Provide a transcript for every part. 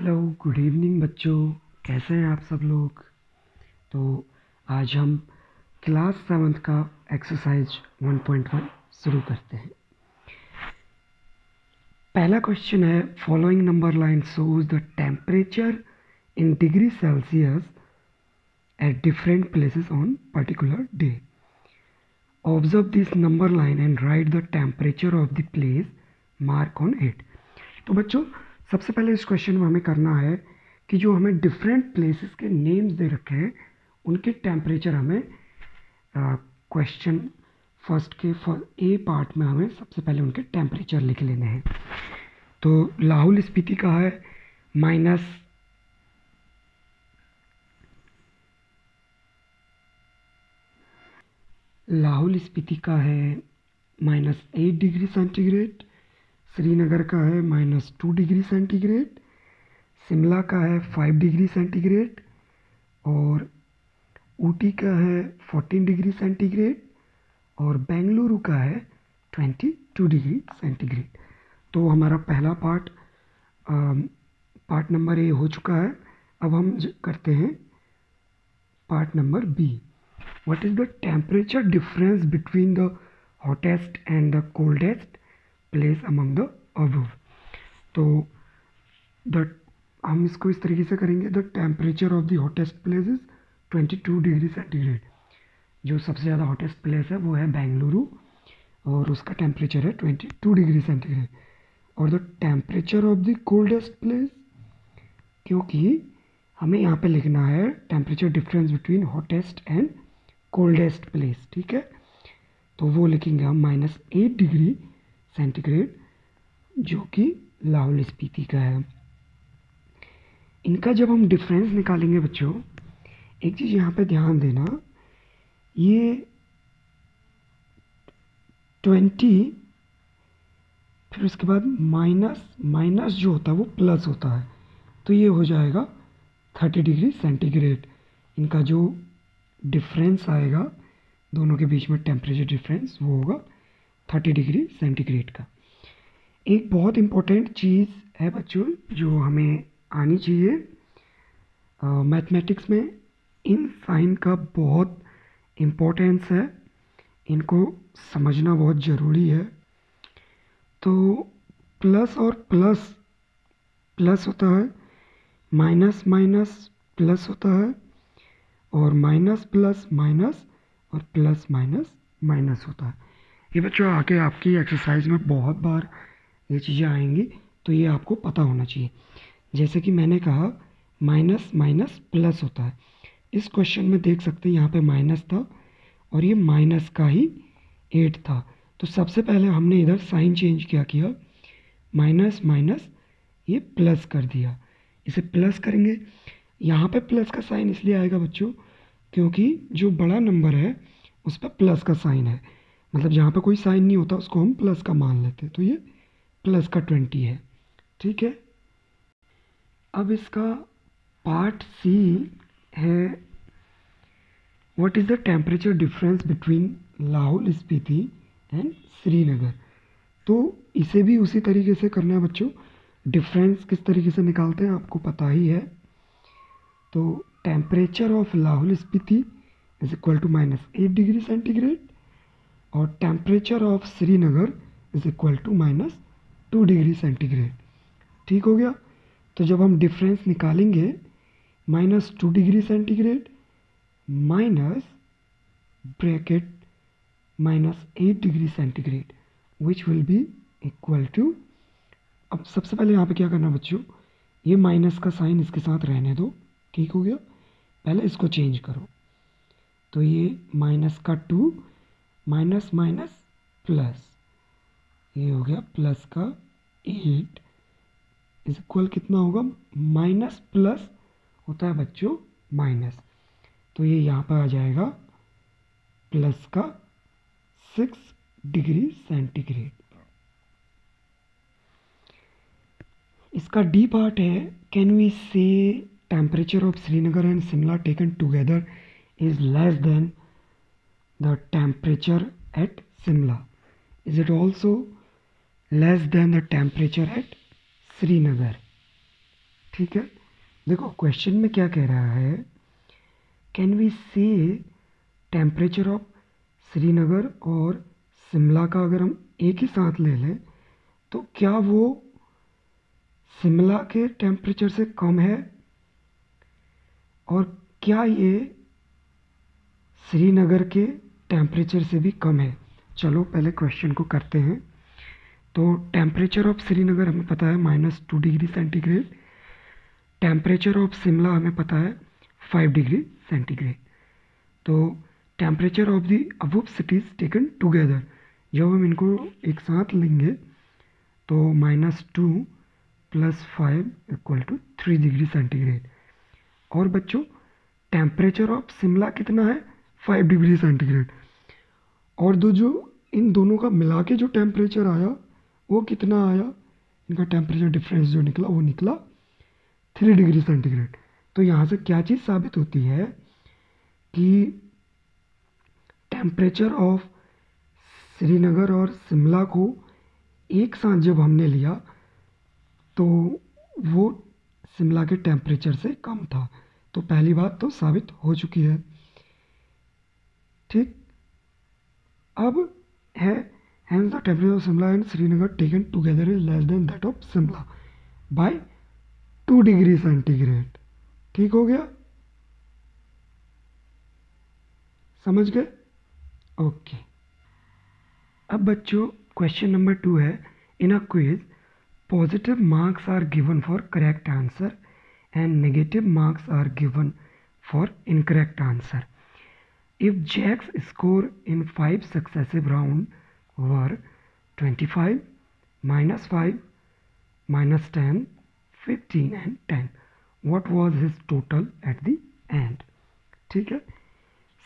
Hello, good evening बच्चों। कैसे हैं आप सब लोग। तो आज हम क्लास 7 का एक्सरसाइज 1.1 शुरू करते हैं। पहला क्वेश्चन है, following number line shows the temperature in degree Celsius at different places on particular day. Observe this number line and right the temperature of the place mark on it. तो बच्चों, सबसे पहले इस क्वेश्चन में हमें करना है कि जो हमें डिफरेंट प्लेसेस के नेम्स दे रखे हैं उनके टेम्परेचर हमें क्वेश्चन फर्स्ट के ए पार्ट में हमें सबसे पहले उनके टेम्परेचर लिख लेने हैं। तो लाहौल स्पीति का है -8 डिग्री सेंटीग्रेड, श्रीनगर का है -2 डिग्री सेंटीग्रेड, शिमला का है 5 डिग्री सेंटीग्रेड और ऊटी का है 14 डिग्री सेंटीग्रेड और बेंगलुरु का है 22 डिग्री सेंटीग्रेड। तो हमारा पहला पार्ट नंबर ए हो चुका है। अब हम करते हैं part number B. What is the temperature difference between the hottest and the coldest place among the above. तो हम इसको इस तरीके से करेंगे, the temperature of the hottest place is 22 degree centigrade. जो सबसे ज़्यादा हॉटेस्ट प्लेस है वो है बेंगलुरु और उसका टेम्परेचर है 22 डिग्री सेंटीग्रेड। और the temperature of the coldest place, क्योंकि हमें यहाँ पे लिखना है temperature difference between hottest and coldest place, ठीक है। तो वो लिखेंगे हम -8 डिग्री सेंटीग्रेड, जो कि लाहौल स्पीति का है। इनका जब हम डिफरेंस निकालेंगे बच्चों, एक चीज़ यहाँ पे ध्यान देना, ये 20 फिर उसके बाद माइनस जो होता है वो प्लस होता है, तो ये हो जाएगा 30 डिग्री सेंटीग्रेड। इनका जो डिफरेंस आएगा दोनों के बीच में टेम्परेचर डिफरेंस वो होगा 30 डिग्री सेंटीग्रेड का। एक बहुत इम्पोर्टेंट चीज़ है बच्चों जो हमें आनी चाहिए मैथमेटिक्स में, इन साइन का बहुत इम्पोर्टेंस है, इनको समझना बहुत ज़रूरी है। तो प्लस और प्लस प्लस होता है, माइनस माइनस प्लस होता है और माइनस प्लस माइनस और प्लस माइनस माइनस होता है। ये बच्चों आगे आपकी एक्सरसाइज में बहुत बार ये चीज़ें आएंगी, तो ये आपको पता होना चाहिए। जैसे कि मैंने कहा माइनस माइनस प्लस होता है। इस क्वेश्चन में देख सकते हैं यहाँ पे माइनस था और ये माइनस का ही 8 था। तो सबसे पहले हमने इधर साइन चेंज क्या किया, माइनस माइनस ये प्लस कर दिया। इसे प्लस करेंगे, यहाँ पे प्लस का साइन इसलिए आएगा बच्चों क्योंकि जो बड़ा नंबर है उस पर प्लस का साइन है, मतलब जहाँ पे कोई साइन नहीं होता उसको हम प्लस का मान लेते हैं। तो ये प्लस का 20 है, ठीक है। अब इसका पार्ट सी है, what is the temperature difference between Lahaul Spiti and Srinagar. तो इसे भी उसी तरीके से करना है बच्चों। डिफरेंस किस तरीके से निकालते हैं आपको पता ही है। तो temperature of Lahaul Spiti is equal to -8 degree centigrade और temperature of Srinagar is equal to -2 degree centigrade, ठीक हो गया। तो जब हम डिफरेंस निकालेंगे -2 degree centigrade minus bracket -8 degree centigrade which will be equal to, अब सबसे पहले यहाँ पे क्या करना बच्चों, ये माइनस का साइन इसके साथ रहने दो, ठीक हो गया। पहले इसको चेंज करो, तो ये माइनस का 2 माइनस माइनस प्लस, ये हो गया प्लस का 8 इज इक्वल कितना होगा, माइनस प्लस होता है बच्चों माइनस, तो ये यहाँ पर आ जाएगा प्लस का 6 डिग्री सेंटीग्रेड। इसका डी पार्ट है, कैन वी से temperature of Srinagar and Shimla taken together is less then the temperature at Shimla, is it also less than the temperature at Srinagar. ठीक है, देखो क्वेश्चन में क्या कह रहा है, कैन वी से टेम्परेचर ऑफ श्रीनगर और शिमला का अगर हम एक ही साथ ले लें तो क्या वो शिमला के टेम्परेचर से कम है, और क्या ये श्रीनगर के टेम्परेचर से भी कम है। चलो पहले क्वेश्चन को करते हैं। तो टेम्परेचर ऑफ श्रीनगर हमें पता है -2 degree centigrade, temperature of Shimla हमें पता है 5 डिग्री सेंटीग्रेड। तो temperature of the above cities taken together, जब हम इनको एक साथ लेंगे तो -2 + 5 = 3 डिग्री सेंटीग्रेड। और बच्चों टेम्परेचर ऑफ शिमला कितना है, 5 डिग्री सेंटीग्रेड। और दो जो इन दोनों का मिला के जो टेम्परेचर आया वो कितना आया, इनका टेम्परेचर डिफरेंस जो निकला वो निकला 3 डिग्री सेंटीग्रेड। तो यहाँ से क्या चीज़ साबित होती है कि टेम्परेचर ऑफ श्रीनगर और शिमला को एक साथ जब हमने लिया तो वो शिमला के टेम्परेचर से कम था। तो पहली बात तो साबित हो चुकी है। ठीक, अब है hence the temperature of Shimla and Srinagar taken together is less than that of Shimla by 2 degree centigrade. ठीक हो गया, समझ गए? ओके। अब बच्चों क्वेश्चन नंबर 2 है, in a quiz positive marks are given for correct answer and negative marks are given for incorrect answer. If Jack's score in 5 successive rounds were 25, -5, -10, 15 and 10, what was his total at the end? ठीक है,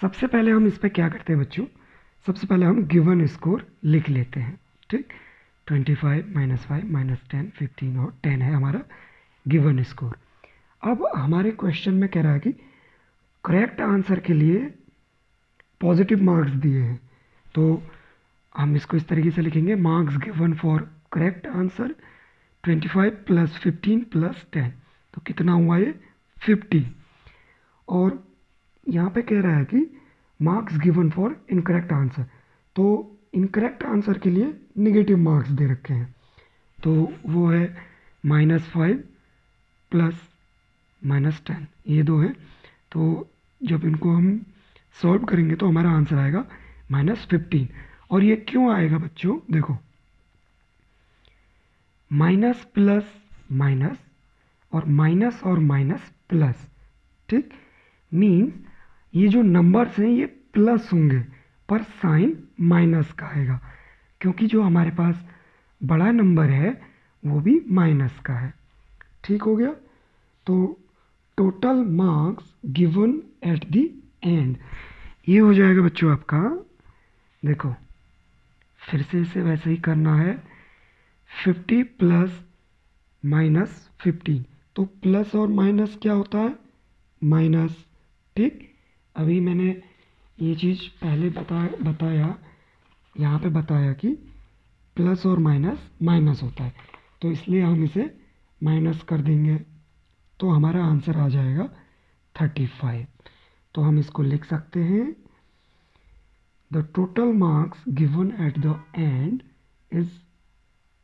सबसे पहले हम इस पर क्या करते हैं बच्चों, सबसे पहले हम गिवन स्कोर लिख लेते हैं। ठीक, 25, -5, -10, 15 और 10 है हमारा गिवन स्कोर। अब हमारे क्वेश्चन में कह रहा है कि करेक्ट आंसर के लिए पॉजिटिव मार्क्स दिए हैं, तो हम इसको इस तरीके से लिखेंगे, marks given for correct answer 25 + 15 + 10, तो कितना हुआ ये 50। और यहाँ पे कह रहा है कि marks given for incorrect answer, तो इनकरेक्ट आंसर के लिए नेगेटिव मार्क्स दे रखे हैं, तो वो है -5 + -10, ये दो है। तो जब इनको हम सॉल्व करेंगे तो हमारा आंसर आएगा -15। और ये क्यों आएगा बच्चों, देखो माइनस प्लस माइनस और माइनस और माइनस प्लस। ठीक, मीन्स ये जो नंबर्स हैं ये प्लस होंगे पर साइन माइनस का आएगा, क्योंकि जो हमारे पास बड़ा नंबर है वो भी माइनस का है। ठीक हो गया, तो total marks given at the end ये हो जाएगा बच्चों आपका, देखो फिर से इसे वैसे ही करना है, 50 + -15, तो प्लस और माइनस क्या होता है, माइनस। ठीक, अभी मैंने ये चीज़ पहले बताया, यहाँ पे बताया कि प्लस और माइनस माइनस होता है, तो इसलिए हम इसे माइनस कर देंगे, तो हमारा आंसर आ जाएगा 35। तो हम इसको लिख सकते हैं, the total marks given at the end is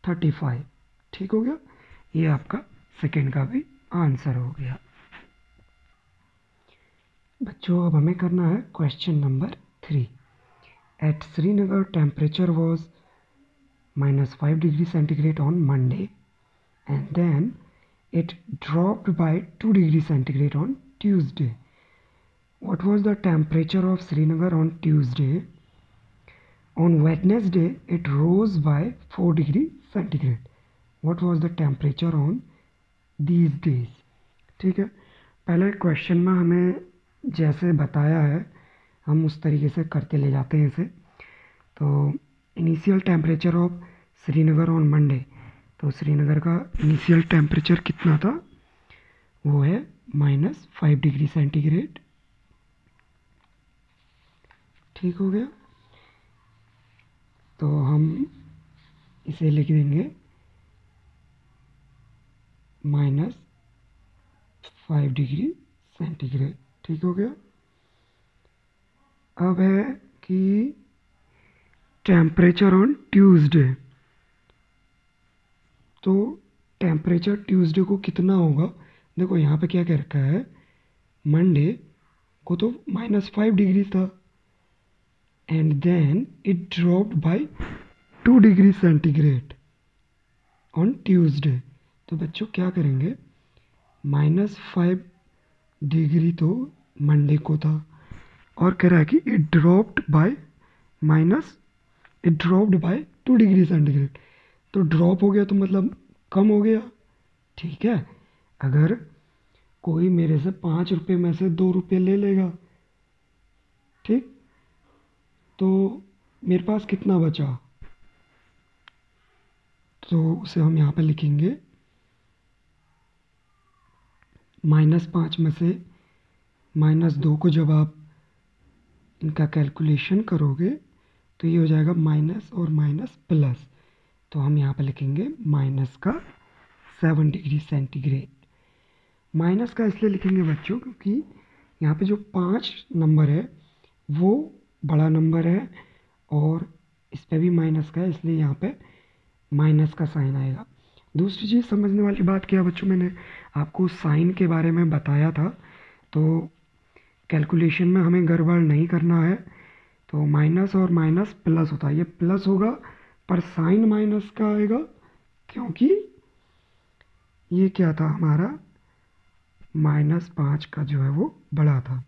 35। ठीक हो गया, ये आपका सेकेंड का भी आंसर हो गया। बच्चों अब हमें करना है question number 3। At Srinagar temperature was -5 degree centigrade on Monday and then it dropped by 2 degree centigrade on Tuesday. What was the temperature of Srinagar on Tuesday? On Wednesday, it rose by 4 degree centigrade. What was the temperature on these days? ठीक है, पहले question में हमें जैसे बताया है हम उस तरीके से करते ले जाते हैं इसे। तो initial temperature of Srinagar on Monday, तो श्रीनगर का इनिशियल टेम्परेचर कितना था, वो है -5 डिग्री सेंटीग्रेड। ठीक हो गया, तो हम इसे लिख देंगे 5 डिग्री सेंटीग्रेड। ठीक हो गया। अब है कि टेम्परेचर ऑन ट्यूसडे। तो टेम्परेचर ट्यूसडे को कितना होगा? देखो यहाँ पे क्या कह रखा है, मंडे को तो -5 डिग्री था and then it dropped by 2 degree centigrade on Tuesday. तो बच्चों क्या करेंगे, -5 डिग्री तो मंडे को था और कह रहा है कि it dropped by 2 degree centigrade. तो ड्रॉप हो गया तो मतलब कम हो गया। ठीक है, अगर कोई मेरे से 5 रुपये में से 2 रुपये ले लेगा, ठीक, तो मेरे पास कितना बचा? तो उसे हम यहाँ पे लिखेंगे -5 में से -2 को जब आप इनका कैलकुलेशन करोगे तो ये हो जाएगा माइनस और माइनस प्लस। तो हम यहाँ पे लिखेंगे माइनस का 7 डिग्री सेंटीग्रेड। माइनस का इसलिए लिखेंगे बच्चों क्योंकि यहाँ पे जो 5 नंबर है वो बड़ा नंबर है और इस पे भी माइनस का है, इसलिए यहाँ पे माइनस का साइन आएगा। दूसरी चीज़ समझने वाली बात क्या बच्चों, मैंने आपको साइन के बारे में बताया था, तो कैलकुलेशन में हमें गड़बड़ नहीं करना है। तो माइनस और माइनस प्लस होता है, ये प्लस होगा पर साइन माइनस का आएगा क्योंकि ये क्या था हमारा -5 का जो है वो बड़ा था।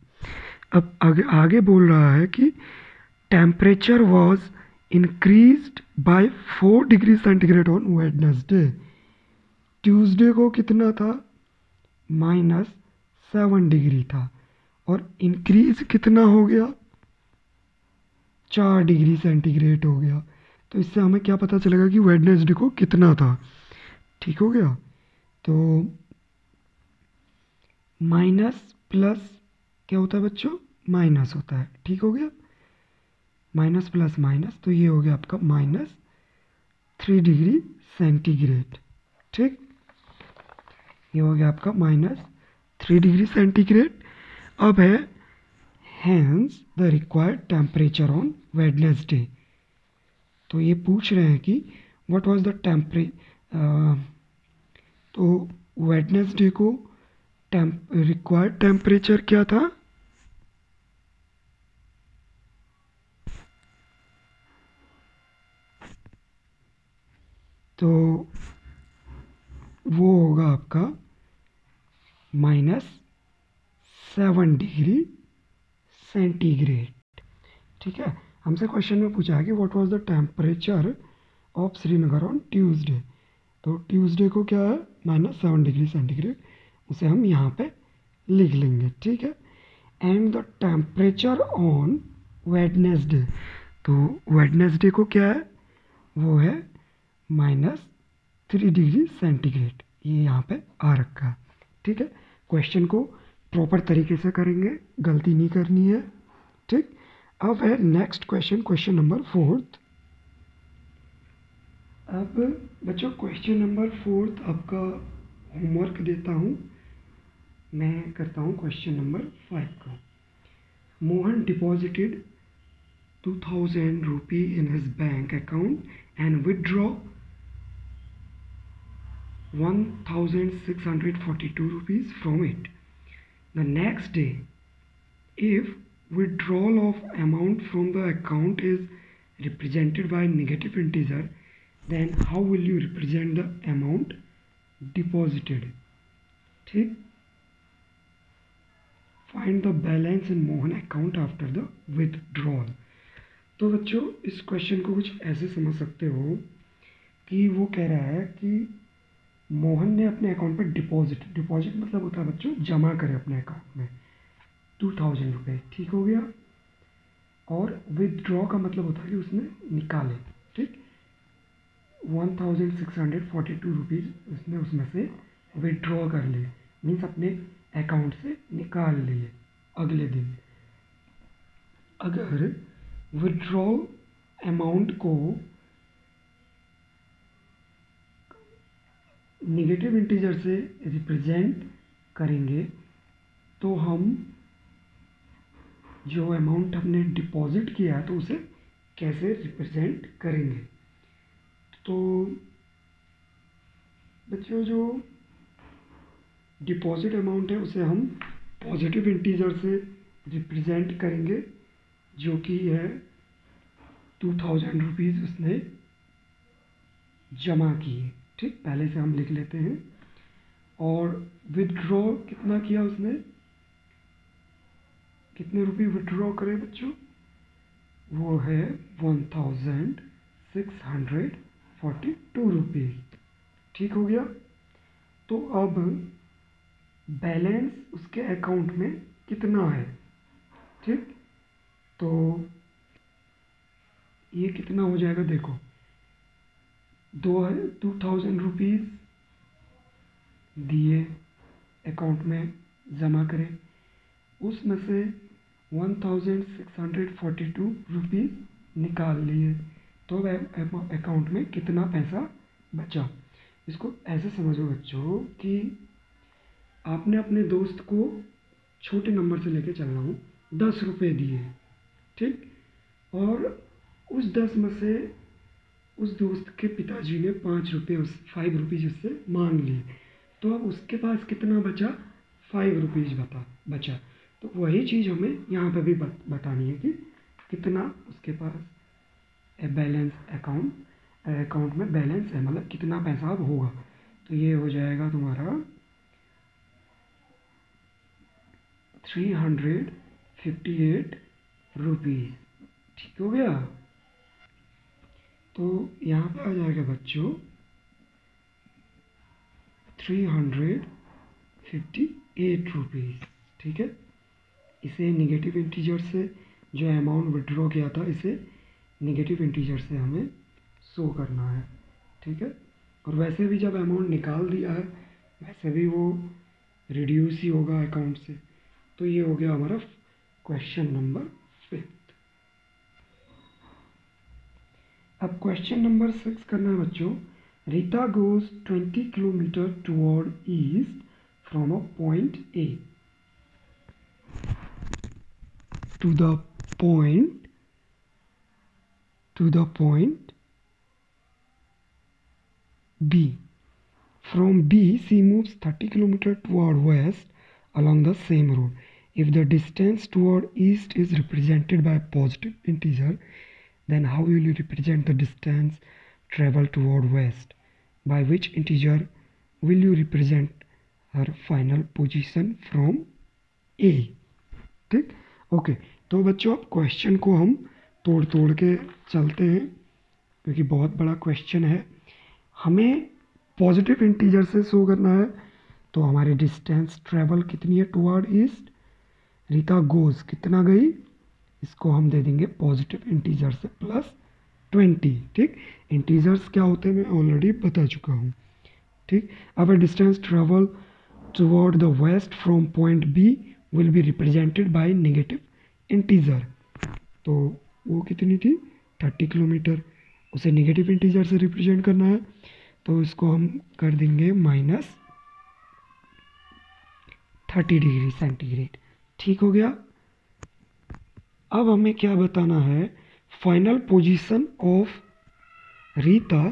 अब आगे बोल रहा है कि temperature was increased by 4 degree centigrade on Wednesday. Tuesday को कितना था, -7 डिग्री था और इंक्रीज कितना हो गया, 4 डिग्री सेंटीग्रेड हो गया। तो इससे हमें क्या पता चलेगा कि वेडनेसडे को कितना था। ठीक हो गया। तो माइनस प्लस क्या होता है बच्चों, माइनस होता है। ठीक हो गया, माइनस प्लस माइनस, तो ये हो गया आपका -3 डिग्री सेंटीग्रेड। ठीक, ये हो गया आपका -3 डिग्री सेंटीग्रेड। अब है hence the required temperature on Wednesday. तो ये पूछ रहे हैं कि व्हाट वाज द तो वेडनेसडे को रिक्वायर्ड टेम्परेचर क्या था, तो वो होगा आपका -7 डिग्री सेंटीग्रेड। ठीक है, हमसे क्वेश्चन में पूछा है कि what was the temperature of Srinagar on Tuesday. तो ट्यूसडे को क्या है, -7 डिग्री सेंटीग्रेड, उसे हम यहाँ पे लिख लेंगे। ठीक है, and the temperature on Wednesday, तो वेडनेसडे को क्या है, वो है -3 डिग्री सेंटीग्रेड। ये यहाँ पे आ रखा है। ठीक है, क्वेश्चन को प्रॉपर तरीके से करेंगे, गलती नहीं करनी है। ठीक, अब है नेक्स्ट क्वेश्चन, क्वेश्चन नंबर 4। अब बच्चों क्वेश्चन नंबर 4 आपका होमवर्क देता हूँ, मैं करता हूँ क्वेश्चन नंबर 5 का। Mohan deposited 2000 rupee in his bank account and withdraw 1642 rupees from it. The next day, if withdrawal of amount from the account is represented by negative integer, then how will you represent the amount deposited? ठीक, find the balance in Mohan account after the withdrawal। तो बच्चों इस question को कुछ ऐसे समझ सकते हो कि वो कह रहा है कि मोहन ने अपने अकाउंट पर डिपॉजिट मतलब होता है बच्चों जमा करे अपने अकाउंट में 2000 रुपये। ठीक हो गया, और विदड्रॉ का मतलब होता है कि उसने निकाले। ठीक, 1642 रुपीज़ उसने उसमें से विदड्रॉ कर लिए, मीन्स अपने अकाउंट से निकाल लिए अगले दिन। अगर विदड्रॉ अमाउंट को नेगेटिव इंटीजर से रिप्रेजेंट करेंगे तो हम जो अमाउंट हमने डिपॉजिट किया है तो उसे कैसे रिप्रेजेंट करेंगे। तो बच्चों जो डिपॉजिट अमाउंट है उसे हम पॉजिटिव इंटीजर से रिप्रेजेंट करेंगे, जो कि है 2000 रुपीज़ उसने जमा किए। ठीक, पहले से हम लिख लेते हैं। और विदड्रॉ कितना किया उसने, कितने रुपये विदड्रॉ करे बच्चों, वो है 1642 रुपीज़। ठीक हो गया। तो अब बैलेंस उसके अकाउंट में कितना है। ठीक, तो ये कितना हो जाएगा, देखो 2000 रुपीज़ दिए अकाउंट में जमा करें, उसमें से 1642 रुपीज़ निकाल लिए, तो अकाउंट में कितना पैसा बचा। इसको ऐसे समझो बच्चों कि आपने अपने दोस्त को छोटे नंबर से लेके चल रहा हूँ 10 रुपये दिए, ठीक, और उस 10 में से उस दोस्त के पिताजी ने 5 रुपीज़ उससे मांग लिए, तो अब उसके पास कितना बचा, 5 रुपीज़ बचा। तो वही चीज़ हमें यहाँ पे भी बतानी है कि कितना उसके पास बैलेंस अकाउंट में बैलेंस है, मतलब कितना पैसा अब होगा। तो ये हो जाएगा तुम्हारा 358 रुपीज़। ठीक हो गया। तो यहाँ पे आ जाएगा बच्चों 358 रुपीज़। ठीक है, इसे निगेटिव इंटीजर से जो अमाउंट विड्रॉ किया था इसे निगेटिव इंटीजर से हमें शो करना है। ठीक है, और वैसे भी जब अमाउंट निकाल दिया है वैसे भी वो रिड्यूस ही होगा अकाउंट से। तो ये हो गया हमारा क्वेश्चन नंबर 5। अब क्वेश्चन नंबर 6 करना है बच्चों। Rita goes 20 kilometre toward east from a point A to the point B. From B, she moves 30 km toward west along the same road. If the distance toward east is represented by a positive integer, then how will you represent the distance traveled toward west? By which integer will you represent her final position from A? ठीक, okay. तो बच्चों अब question को हम तोड़ के चलते हैं, क्योंकि बहुत बड़ा क्वेश्चन है। हमें पॉजिटिव इंटीजर से शो करना है, तो हमारी डिस्टेंस ट्रेवल कितनी है टुवर्ड ईस्ट, रीता गोज कितना गई, इसको हम दे देंगे पॉजिटिव इंटीजर से +20। ठीक, इंटीजर्स क्या होते हैं मैं ऑलरेडी बता चुका हूँ। ठीक, अब distance travel toward the west from point B will be represented by negative integer. तो वो कितनी थी, 30 किलोमीटर, उसे नेगेटिव इंटीजर से रिप्रेजेंट करना है, तो इसको हम कर देंगे -30 डिग्री सेंटीग्रेड। ठीक हो गया। अब हमें क्या बताना है, final position of Rita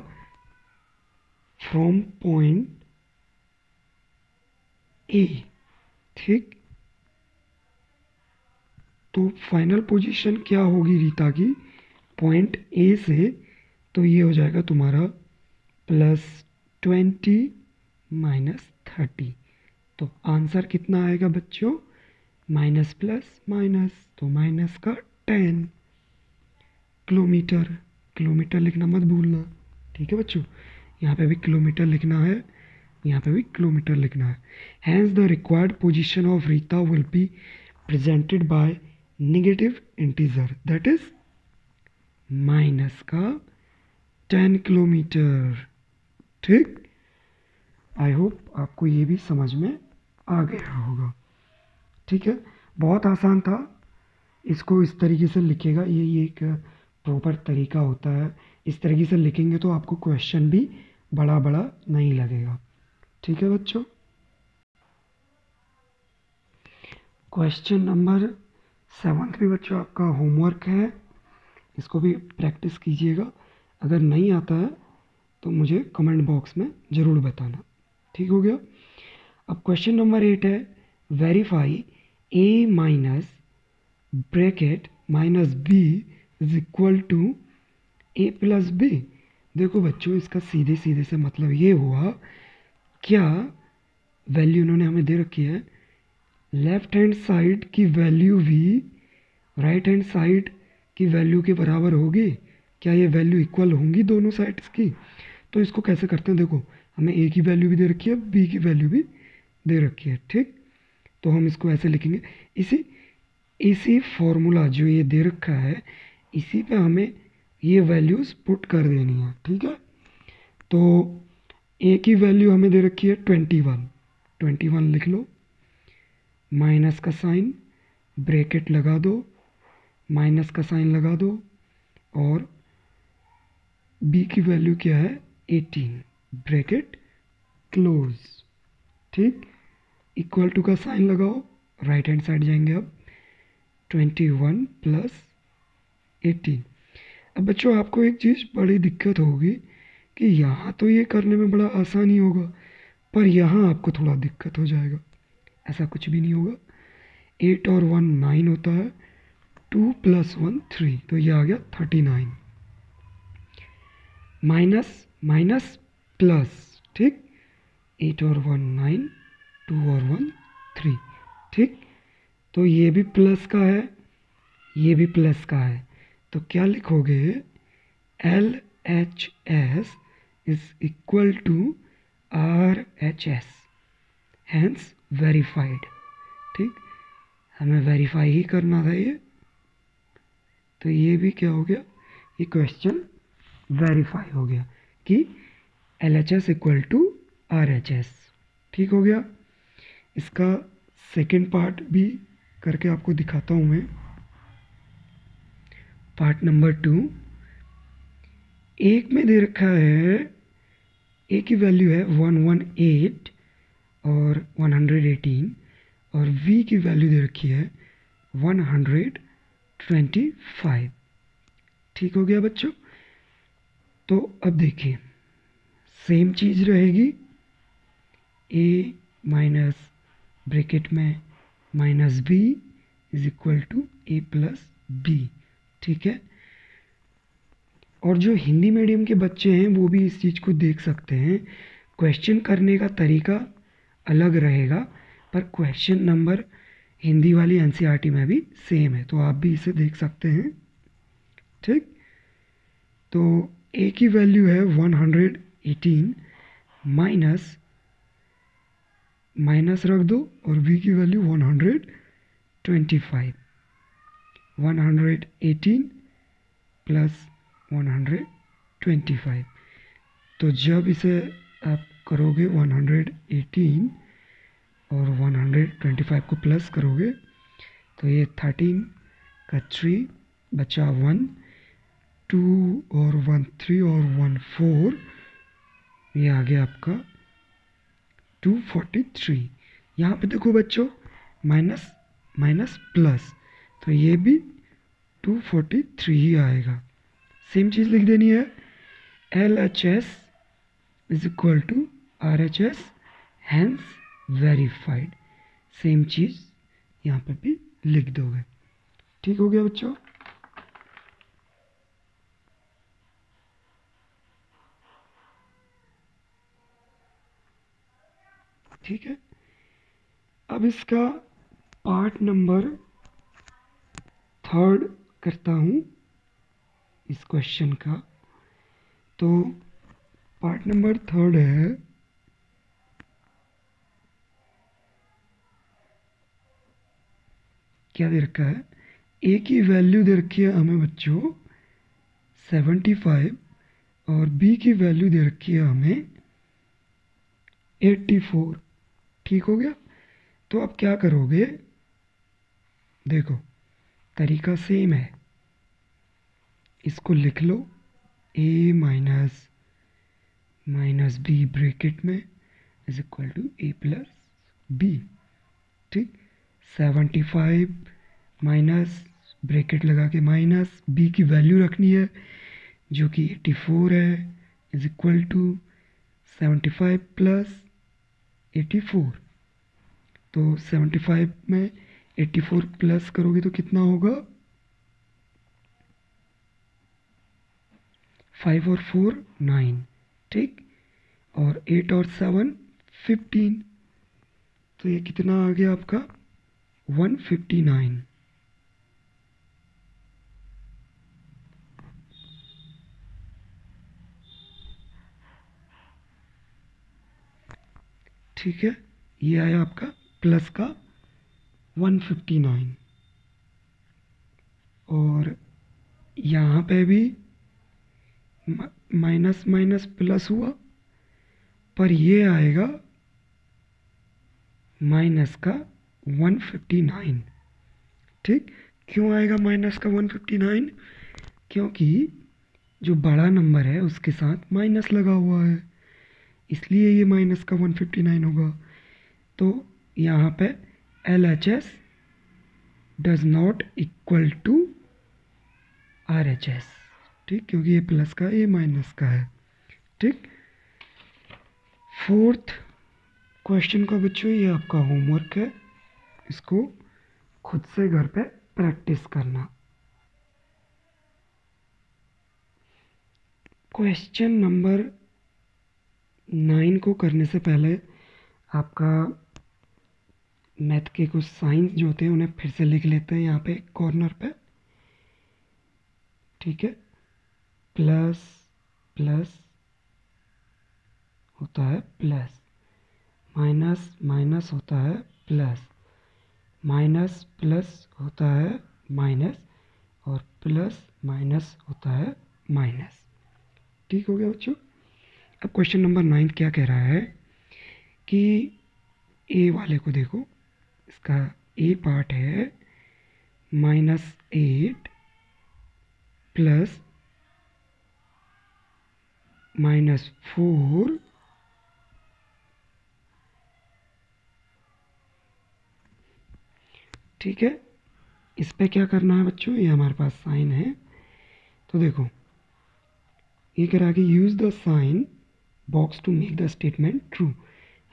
from point A. ठीक, तो फाइनल पोजीशन क्या होगी रीता की पॉइंट ए से, तो ये हो जाएगा तुम्हारा +20 -30। तो आंसर कितना आएगा बच्चों, माइनस प्लस माइनस, तो माइनस का 10 किलोमीटर। किलोमीटर लिखना मत भूलना। ठीक है बच्चों, यहाँ पे भी किलोमीटर लिखना है, यहाँ पे भी किलोमीटर लिखना है। Hence the required position of Rita will be presented by negative integer, that is minus का 10 किलोमीटर। ठीक, आई होप आपको ये भी समझ में आ गया होगा। ठीक है, बहुत आसान था, इसको इस तरीके से लिखेगा, ये एक प्रॉपर तरीका होता है। इस तरीके से लिखेंगे तो आपको क्वेश्चन भी बड़ा बड़ा नहीं लगेगा। ठीक है बच्चों। क्वेश्चन नंबर 7 भी बच्चों आपका होमवर्क है, इसको भी प्रैक्टिस कीजिएगा। अगर नहीं आता है तो मुझे कमेंट बॉक्स में ज़रूर बताना। ठीक हो गया। अब क्वेश्चन नंबर 8 है, verify A minus bracket minus B is equal to A plus B. देखो बच्चों, इसका सीधे सीधे से मतलब ये हुआ, क्या वैल्यू इन्होंने हमें दे रखी है, लेफ्ट हैंड साइड की वैल्यू भी राइट हैंड साइड की वैल्यू के बराबर होगी। क्या ये वैल्यू इक्वल होंगी दोनों साइड्स की? तो इसको कैसे करते हैं, देखो हमें ए की वैल्यू भी दे रखी है, बी की वैल्यू भी दे रखी है। ठीक, तो हम इसको ऐसे लिखेंगे, इसी इसी फॉर्मूला जो ये दे रखा है इसी पे हमें ये वैल्यूज़ पुट कर देनी है। ठीक है, तो ए की वैल्यू हमें दे रखी है 21 लिख लो, माइनस का साइन, ब्रैकेट लगा दो, माइनस का साइन लगा दो, और बी की वैल्यू क्या है 18, ब्रैकेट क्लोज। ठीक, इक्वल टू का साइन लगाओ, राइट हैंड साइड जाएंगे अब, 21 प्लस 18। अब बच्चों आपको एक चीज़ बड़ी दिक्कत होगी कि यहाँ तो ये करने में बड़ा आसानी होगा, पर यहाँ आपको थोड़ा दिक्कत हो जाएगा। ऐसा कुछ भी नहीं होगा, 8 और 1 9 होता है, 2 प्लस 1 3, तो ये आ गया 39, माइनस माइनस प्लस। ठीक, 8 और 1 9, 2 और 1 3। ठीक, तो ये भी प्लस का है, ये भी प्लस का है, तो क्या लिखोगे, L H S is equal to R H S, hence verified. ठीक, हमें वेरीफाई ही करना था ये, तो ये भी क्या हो गया, ये क्वेश्चन वेरीफाई हो गया कि L H S equal to R H S. ठीक हो गया। इसका सेकेंड पार्ट भी करके आपको दिखाता हूँ मैं। पार्ट नंबर 2, एक में दे रखा है ए की वैल्यू है 118 और 118, और वी की वैल्यू दे रखी है 125। ठीक हो गया बच्चों। तो अब देखिए, सेम चीज़ रहेगी, ए माइनस ब्रैकेट में minus B is equal to A plus b. ठीक है, और जो हिंदी मीडियम के बच्चे हैं वो भी इस चीज़ को देख सकते हैं। क्वेश्चन करने का तरीका अलग रहेगा, पर क्वेश्चन नंबर हिंदी वाली एनसीईआरटी में भी सेम है, तो आप भी इसे देख सकते हैं। ठीक, तो ए की वैल्यू है 118, माइनस माइनस रख दो, और बी की वैल्यू 125, 118 प्लस 125। तो जब इसे आप करोगे 118 और 125 को प्लस करोगे, तो ये 13 का 3 बचा 1, 2 और 1 3 और 1 4, ये आ गया आपका 243। यहाँ पे देखो बच्चों, माइनस माइनस प्लस, तो ये भी 243 ही आएगा। सेम चीज़ लिख देनी है, L H S is equal to R H S, hence verified. Same चीज़ यहाँ पर भी लिख दोगे। ठीक हो गया बच्चों। ठीक है, अब इसका पार्ट नंबर 3 करता हूँ इस क्वेश्चन का। तो पार्ट नंबर 3 है, क्या दे रखा है, ए की वैल्यू दे रखी है हमें बच्चों 75, और बी की वैल्यू दे रखी है हमें 84। ठीक हो गया। तो अब क्या करोगे, देखो तरीका सेम है, इसको लिख लो, a minus minus b bracket में is equal to A plus b. ठीक, 75 माइनस ब्रैकेट लगा के माइनस बी की वैल्यू रखनी है जो कि 84 है, इज इक्वल टू 75 प्लस 84। तो 75 में 84 प्लस करोगे तो कितना होगा? 5 और 4 9, ठीक। और 8 और 7 15। तो ये कितना आ गया आपका? 159। ठीक है, ये आया आपका प्लस का 159। और यहाँ पे भी माइनस माइनस प्लस हुआ, पर ये आएगा माइनस का 159। ठीक, क्यों आएगा माइनस का 159? क्योंकि जो बड़ा नंबर है उसके साथ माइनस लगा हुआ है, इसलिए ये माइनस का 159 होगा। तो यहाँ पे LHS does not equal to RHS, ठीक, क्योंकि ये प्लस का ये माइनस का है। ठीक, फोर्थ क्वेश्चन का बच्चों ये आपका होमवर्क है, इसको खुद से घर पे प्रैक्टिस करना। क्वेश्चन नंबर 9 को करने से पहले आपका मैथ के कुछ साइंस जो होते हैं उन्हें फिर से लिख लेते हैं यहाँ पे कॉर्नर पे। ठीक है, प्लस प्लस होता है प्लस, माइनस माइनस होता है प्लस, माइनस प्लस होता है माइनस, और प्लस माइनस होता है माइनस। ठीक हो गया बच्चों। अब क्वेश्चन नंबर 9 क्या कह रहा है कि ए वाले को देखो, इसका ए पार्ट है -8 प्लस -4 ठीक है। इस पे क्या करना है बच्चों, ये हमारे पास साइन है, तो देखो ये कह रहा है कि use the sign box to make the statement true.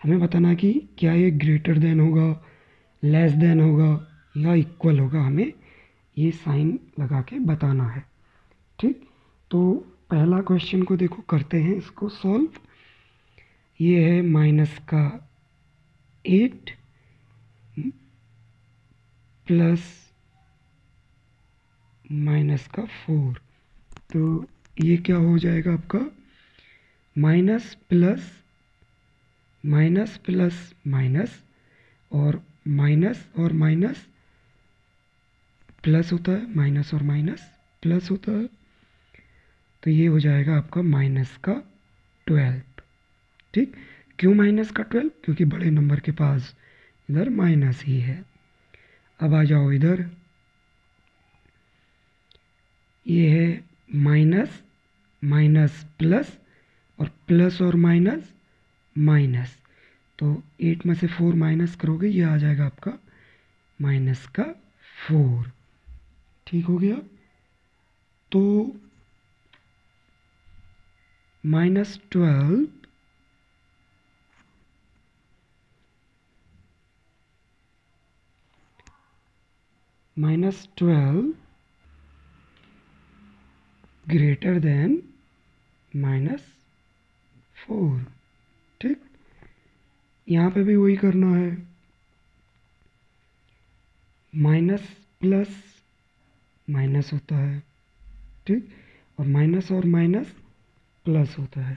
हमें बताना कि क्या ये ग्रेटर देन होगा, लेस देन होगा या इक्वल होगा, हमें ये साइन लगा के बताना है। ठीक, तो पहला क्वेश्चन को देखो करते हैं इसको सॉल्व। ये है माइनस का 8 प्लस माइनस का 4, तो ये क्या हो जाएगा आपका? Minus plus minus plus minus, और माइनस प्लस होता है, माइनस और माइनस प्लस होता है, तो ये हो जाएगा आपका माइनस का 12। ठीक, क्यों माइनस का 12? क्योंकि बड़े नंबर के पास इधर माइनस ही है। अब आ जाओ इधर, ये है माइनस माइनस प्लस, और प्लस और माइनस माइनस, तो 8 में से 4 माइनस करोगे ये आ जाएगा आपका माइनस का 4। ठीक हो गया, तो -12 ग्रेटर देन -4। ठीक, यहाँ पे भी वही करना है, माइनस प्लस माइनस होता है, ठीक, और माइनस प्लस होता है।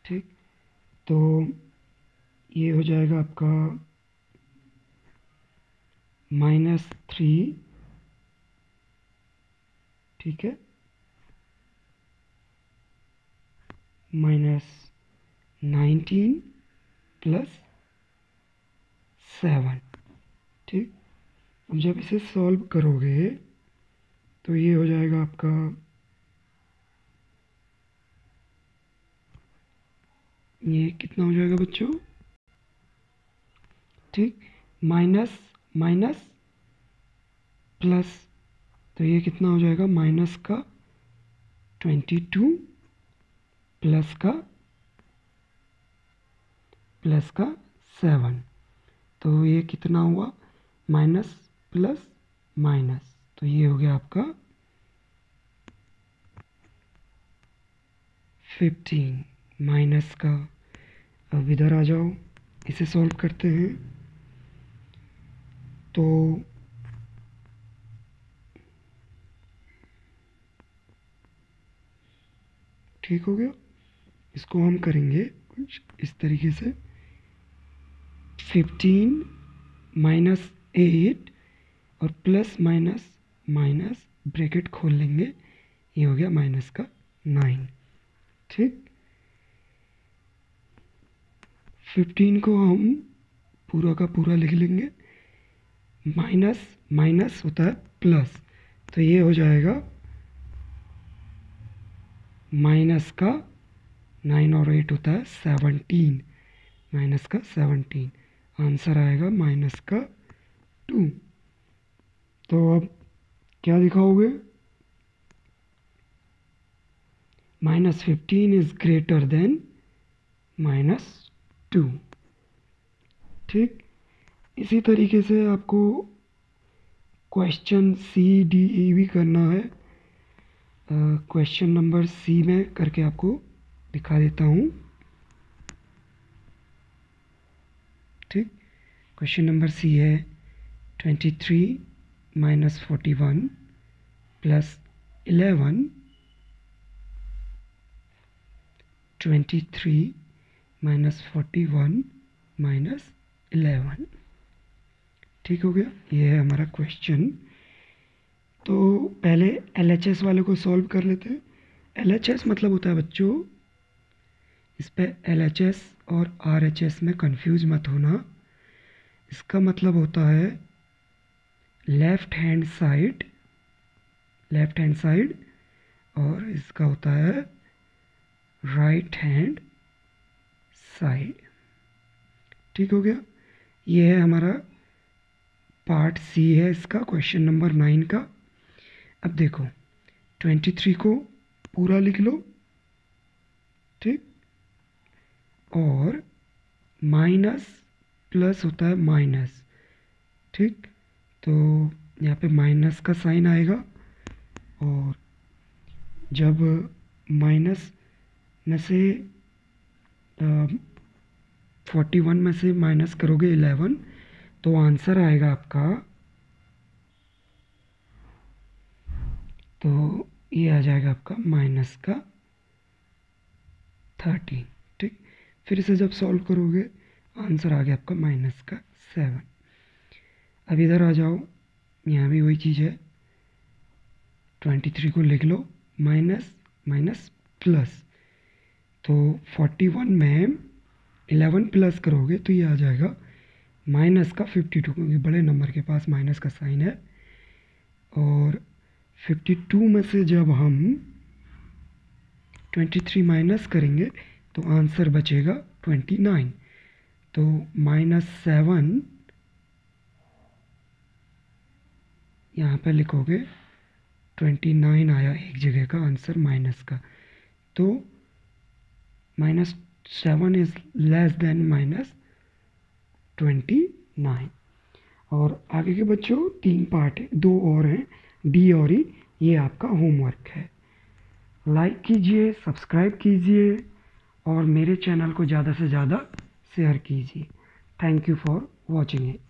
ठीक, तो ये हो जाएगा आपका -3, ठीक है, -19 प्लस 7। ठीक, अब जब इसे सॉल्व करोगे तो ये हो जाएगा आपका ये कितना हो जाएगा बच्चों? ठीक, माइनस माइनस प्लस, तो ये कितना हो जाएगा, माइनस का 22 प्लस का 7, तो ये कितना हुआ, माइनस प्लस माइनस, तो ये हो गया आपका 15 माइनस का। अब इधर आ जाओ, इसे सॉल्व करते हैं। तो ठीक हो गया, इसको हम करेंगे कुछ इस तरीके से, 15 माइनस 8 और प्लस माइनस माइनस ब्रैकेट खोल लेंगे, ये हो गया माइनस का 9। ठीक, 15 को हम पूरा का पूरा लिख लेंगे, माइनस माइनस होता है प्लस, तो ये हो जाएगा माइनस का 9 और 8 होता है 17, माइनस का 17, आंसर आएगा माइनस का 2। तो अब क्या दिखाओगे, -15 इज ग्रेटर देन -2। ठीक, इसी तरीके से आपको क्वेश्चन सी डी ई भी करना है। क्वेश्चन नंबर सी में करके आपको दिखा देता हूँ। ठीक, क्वेश्चन नंबर सी है 23 माइनस 41 प्लस 11, 23 माइनस 41 माइनस 11। ठीक हो गया, ये है हमारा क्वेश्चन। तो पहले LHS वाले को सॉल्व कर लेते हैं। LHS मतलब होता है बच्चों, इस पे LHS और RHS में कंफ्यूज मत होना। इसका मतलब होता है लेफ्ट हैंड साइड और इसका होता है राइट हैंड साइड। ठीक हो गया, ये है हमारा पार्ट सी है इसका, क्वेश्चन नंबर 9 का। अब देखो 23 को पूरा लिख लो, ठीक, और माइनस प्लस होता है माइनस, ठीक, तो यहाँ पे माइनस का साइन आएगा, और जब माइनस में से 41 में से माइनस करोगे 11, तो आंसर आएगा आपका, तो ये आ जाएगा आपका माइनस का 13। ठीक, फिर से जब सॉल्व करोगे आंसर आ गया आपका माइनस का 7। अब इधर आ जाओ, यहाँ भी वही चीज़ है, 23 को लिख लो, माइनस माइनस प्लस, तो 41 में 11 प्लस करोगे तो ये आ जाएगा माइनस का 52, क्योंकि बड़े नंबर के पास माइनस का साइन है। और 52 में से जब हम 23 माइनस करेंगे तो आंसर बचेगा 29, तो -7 यहाँ पे लिखोगे, 29 आया एक जगह का आंसर माइनस का, तो -7 इज़ लेस देन -29। और आगे के बच्चों 3 पार्ट है, 2 और हैं, डी और ई, ये आपका होमवर्क है। लाइक कीजिए, सब्सक्राइब कीजिए और मेरे चैनल को ज़्यादा से ज़्यादा शेयर कीजिए। Thank you for watching it.